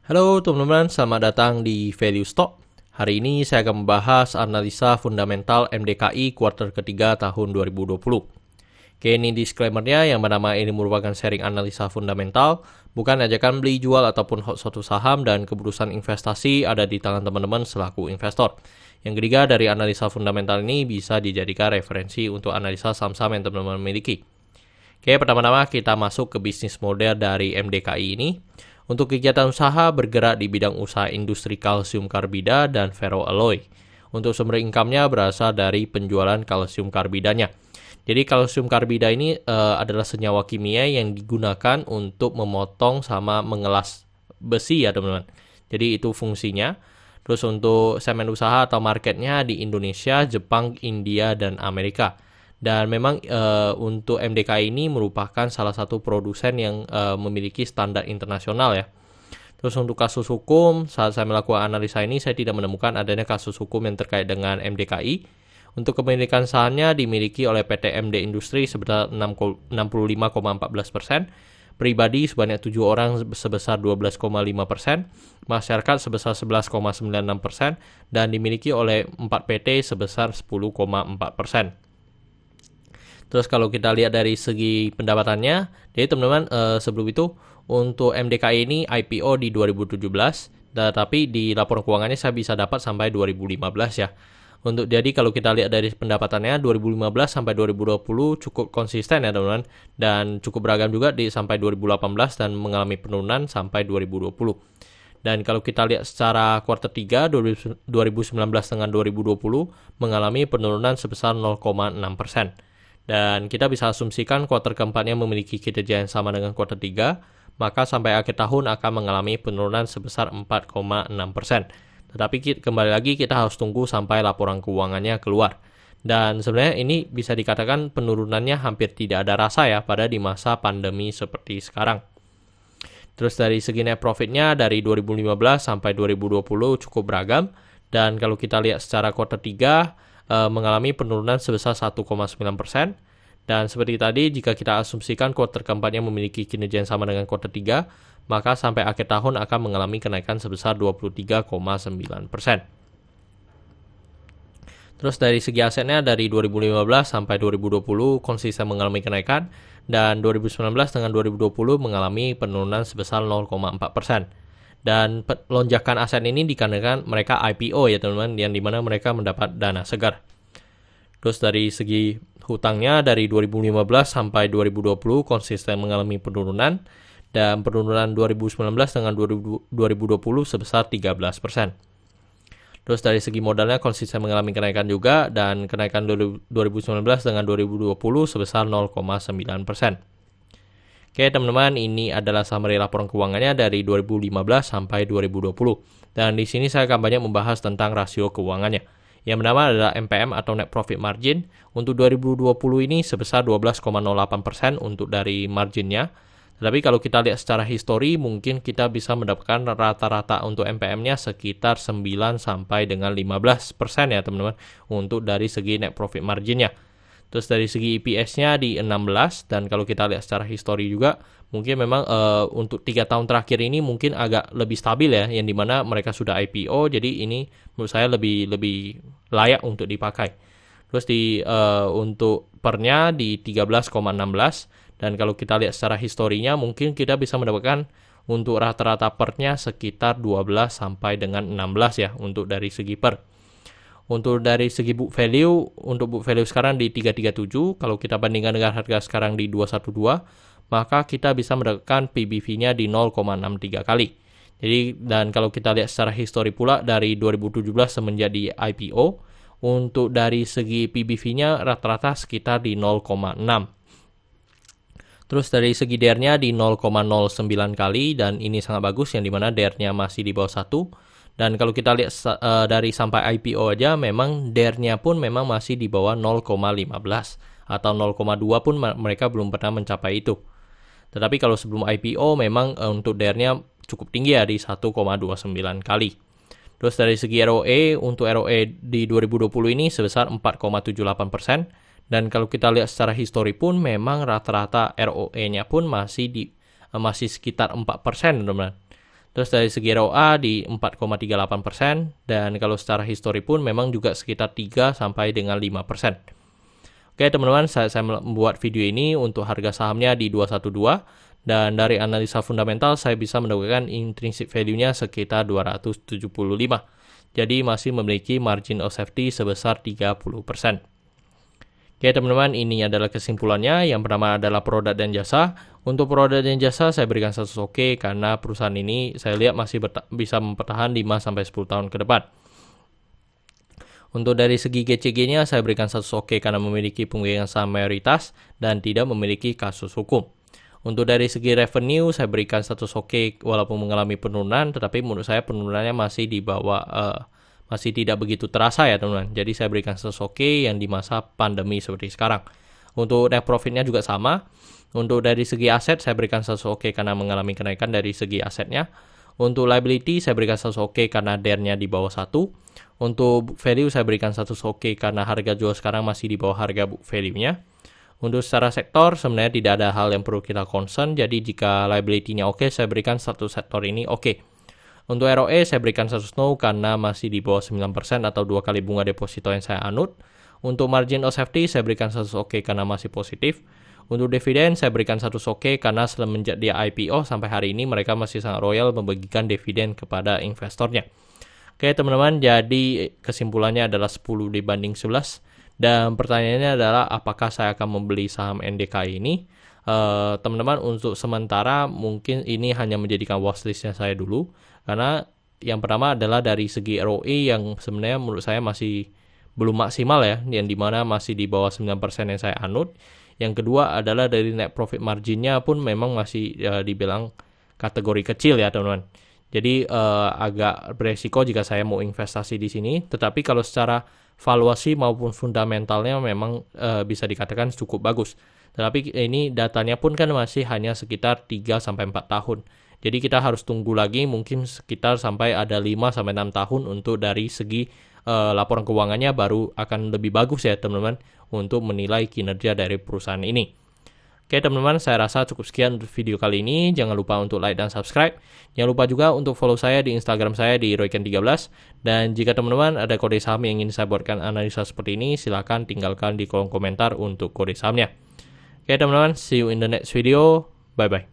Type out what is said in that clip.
Halo teman-teman, selamat datang di Value Stock. Hari ini saya akan membahas analisa fundamental MDKI kuartal ketiga tahun 2020. Oke, ini disclaimer-nya yang bernama ini merupakan sharing analisa fundamental, bukan ajakan beli jual ataupun hold suatu saham dan keputusan investasi ada di tangan teman-teman selaku investor. Yang ketiga, dari analisa fundamental ini bisa dijadikan referensi untuk analisa saham-saham yang teman-teman miliki. Oke, pertama-tama kita masuk ke bisnis model dari MDKI ini. Untuk kegiatan usaha bergerak di bidang usaha industri kalsium karbida dan ferroalloy. Untuk sumber income-nya berasal dari penjualan kalsium karbidanya. Jadi kalsium karbida ini adalah senyawa kimia yang digunakan untuk memotong sama mengelas besi ya teman-teman. Jadi itu fungsinya. Terus untuk segmen usaha atau marketnya di Indonesia, Jepang, India, dan Amerika. Dan memang untuk MDKI ini merupakan salah satu produsen yang memiliki standar internasional ya. Terus untuk kasus hukum, saat saya melakukan analisa ini, saya tidak menemukan adanya kasus hukum yang terkait dengan MDKI. Untuk kepemilikan sahamnya dimiliki oleh PT MD Industri sebesar 65,14%, pribadi sebanyak 7 orang sebesar 12,5%, masyarakat sebesar 11,96%, dan dimiliki oleh 4 PT sebesar 10,4%. Terus kalau kita lihat dari segi pendapatannya, jadi teman-teman sebelum itu untuk MDKI ini IPO di 2017, tetapi di laporan keuangannya saya bisa dapat sampai 2015 ya. Jadi kalau kita lihat dari pendapatannya 2015 sampai 2020 cukup konsisten ya teman-teman, dan cukup beragam juga sampai 2018 dan mengalami penurunan sampai 2020. Dan kalau kita lihat secara kuartal 3 2019 dengan 2020 mengalami penurunan sebesar 0,6%. Dan kita bisa asumsikan kuartal keempatnya memiliki kinerja yang sama dengan kuartal 3, maka sampai akhir tahun akan mengalami penurunan sebesar 4,6%. Tetapi kembali lagi kita harus tunggu sampai laporan keuangannya keluar. Dan sebenarnya ini bisa dikatakan penurunannya hampir tidak ada rasa ya pada di masa pandemi seperti sekarang. Terus dari segi net profitnya dari 2015 sampai 2020 cukup beragam. Dan kalau kita lihat secara kuartal 3, mengalami penurunan sebesar 1,9%. Dan seperti tadi, jika kita asumsikan kuartal keempatnya memiliki kinerja yang sama dengan kuartal 3, maka sampai akhir tahun akan mengalami kenaikan sebesar 23,9%. Terus dari segi asetnya dari 2015 sampai 2020 konsisten mengalami kenaikan, dan 2019 dengan 2020 mengalami penurunan sebesar 0,4%. Dan lonjakan aset ini dikarenakan mereka IPO ya teman-teman, yang dimana mereka mendapat dana segar. Terus dari segi hutangnya dari 2015 sampai 2020 konsisten mengalami penurunan, dan penurunan 2019 dengan 2020 sebesar 13%. Terus dari segi modalnya konsisten mengalami kenaikan juga, dan kenaikan 2019 dengan 2020 sebesar 0,9%. Oke teman-teman, ini adalah summary laporan keuangannya dari 2015 sampai 2020. Dan di sini saya akan banyak membahas tentang rasio keuangannya. Yang pertama adalah NPM atau Net Profit Margin. Untuk 2020 ini sebesar 12,08% untuk dari marginnya. Tetapi kalau kita lihat secara histori, mungkin kita bisa mendapatkan rata-rata untuk NPM-nya sekitar 9 sampai dengan 15% ya teman-teman, untuk dari segi Net Profit Margin-nya. Terus dari segi EPS-nya di 16, dan kalau kita lihat secara histori juga, mungkin memang untuk 3 tahun terakhir ini mungkin agak lebih stabil ya, yang dimana mereka sudah IPO, jadi ini menurut saya lebih layak untuk dipakai. Terus untuk pernya di 13,16, dan kalau kita lihat secara historinya mungkin kita bisa mendapatkan untuk rata-rata pernya sekitar 12 sampai dengan 16 ya, untuk dari segi per. Untuk dari segi book value, untuk book value sekarang di 337, kalau kita bandingkan dengan harga sekarang di 212, maka kita bisa mendapatkan PBV-nya di 0,63 kali. Jadi, dan kalau kita lihat secara histori pula dari 2017 semenjak di IPO, untuk dari segi PBV-nya rata-rata sekitar di 0,6. Terus dari segi DER-nya di 0,09 kali, dan ini sangat bagus, yang dimana DER-nya masih di bawah 1. Dan kalau kita lihat dari sampai IPO aja, memang DER-nya pun memang masih di bawah 0,15 atau 0,2 pun mereka belum pernah mencapai itu. Tetapi kalau sebelum IPO memang untuk DER-nya cukup tinggi ya, di 1,29 kali. Terus dari segi ROE, untuk ROE di 2020 ini sebesar 4,78%. Dan kalau kita lihat secara histori pun memang rata-rata ROE-nya pun masih sekitar 4%, teman-teman. Terus dari segi ROA di 4,38%, dan kalau secara histori pun memang juga sekitar 3 sampai dengan 5%. Oke teman-teman, saya membuat video ini untuk harga sahamnya di 212, dan dari analisa fundamental saya bisa menemukan intrinsic value-nya sekitar 275. Jadi masih memiliki margin of safety sebesar 30%. Oke teman-teman, ini adalah kesimpulannya. Yang pertama adalah produk dan jasa. Untuk produk dan jasa saya berikan status oke karena perusahaan ini saya lihat masih bisa mempertahan 5-10 tahun ke depan. Untuk dari segi GCG-nya saya berikan status oke karena memiliki pemegang saham mayoritas dan tidak memiliki kasus hukum. Untuk dari segi revenue saya berikan status oke walaupun mengalami penurunan, tetapi menurut saya penurunannya masih di bawah masih tidak begitu terasa ya teman-teman. Jadi saya berikan status oke yang di masa pandemi seperti sekarang. Untuk net profitnya juga sama. Untuk dari segi aset saya berikan status oke karena mengalami kenaikan dari segi asetnya. Untuk liability saya berikan status oke karena DER-nya di bawah 1. Untuk book value saya berikan status oke karena harga jual sekarang masih di bawah harga book value-nya. Untuk secara sektor sebenarnya tidak ada hal yang perlu kita concern. Jadi jika liability-nya oke, saya berikan satu sektor ini oke. Untuk ROE saya berikan status no karena masih di bawah 9% atau 2 kali bunga deposito yang saya anut. Untuk margin of safety saya berikan status oke karena masih positif. Untuk dividen saya berikan status oke karena semenjak dia IPO sampai hari ini mereka masih sangat royal membagikan dividen kepada investornya. Oke teman-teman, jadi kesimpulannya adalah 10 dibanding 11. Dan pertanyaannya adalah apakah saya akan membeli saham NDKI ini? Teman-teman, untuk sementara mungkin ini hanya menjadikan watchlistnya saya dulu. Karena yang pertama adalah dari segi ROE yang sebenarnya menurut saya masih belum maksimal ya, yang dimana masih di bawah 9% yang saya anut. Yang kedua adalah dari net profit marginnya pun memang masih dibilang kategori kecil ya teman-teman. Jadi agak beresiko jika saya mau investasi di sini. Tetapi kalau secara valuasi maupun fundamentalnya memang bisa dikatakan cukup bagus. Tetapi ini datanya pun kan masih hanya sekitar 3-4 tahun. Jadi kita harus tunggu lagi mungkin sekitar sampai ada 5-6 tahun untuk dari segi laporan keuangannya baru akan lebih bagus ya teman-teman untuk menilai kinerja dari perusahaan ini. Oke teman-teman, saya rasa cukup sekian untuk video kali ini. Jangan lupa untuk like dan subscribe. Jangan lupa juga untuk follow saya di Instagram saya di royken13. Dan jika teman-teman ada kode saham yang ingin saya buatkan analisa seperti ini, silakan tinggalkan di kolom komentar untuk kode sahamnya. Oke teman-teman, see you in the next video. Bye-bye.